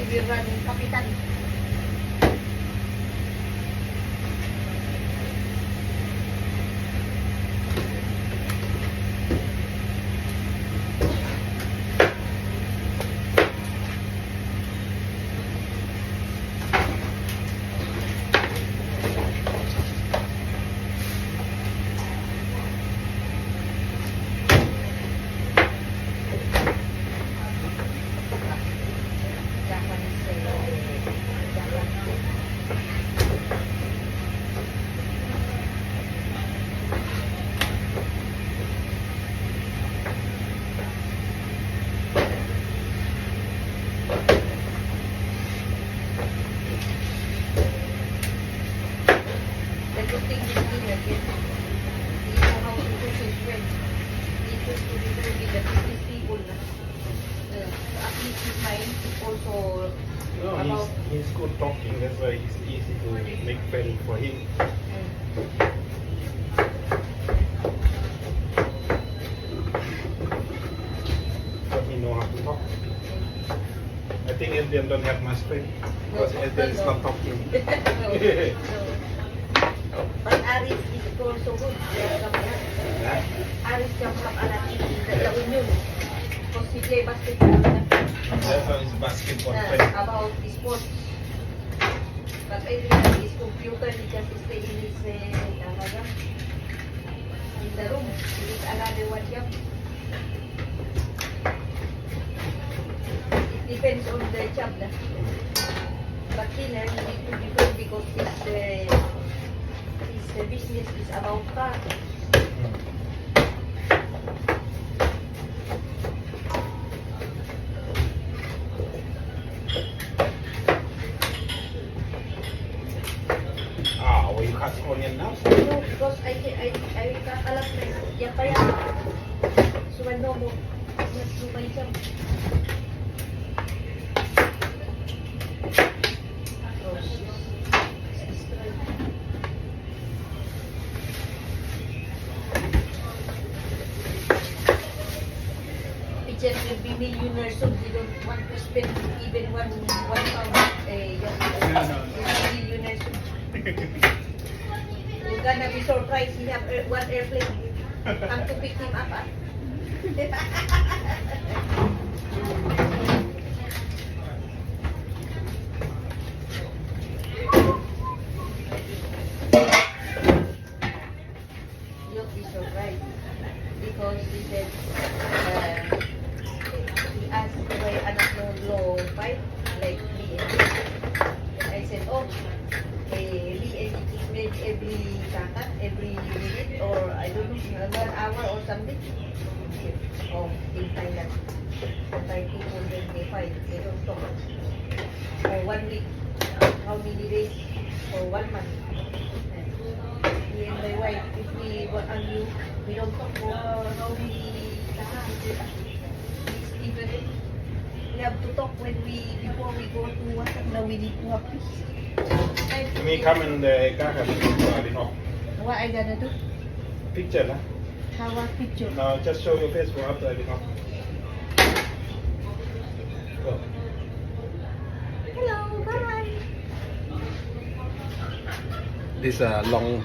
heavy running kapitan. No, he's good talking, that's why it's easy to make friends for him. So he know how to talk. I think Indian don't have much friends because Indian is not talking. But Aris is also good. Aris jump up a lot in the Union. Because he play basketball. That's how his basketball friend. About sports. But Adrian is computer, he just stay in his in the room. He is another one job. It depends on the job. But dinner he need to be good because his business is about car. Will you cut onion now? No, because I cut a lot less. Yeah, kaya. So I know more. Let's do my job. Teachers will be millionaires so they don't want to spend even one pound. Millionaires. You're gonna be surprised he have one airplane come to pick him up. You'll be surprised because he said he asked why anak mo low fight like me. I said, oh, Lee made every second, every minute, or I don't know, 1 hour or something. Oh, in Thailand, Thai people when they fight, they don't talk. For 1 week, how many days? For 1 month. Me and my wife, if we were on you, we don't talk for how many times. We have to talk when before we go to work. Now we need to have peace. Me come in the car and What I gonna do? picture lah. How a picture? Now just show your face for after I off. Go. Hello, bye. This long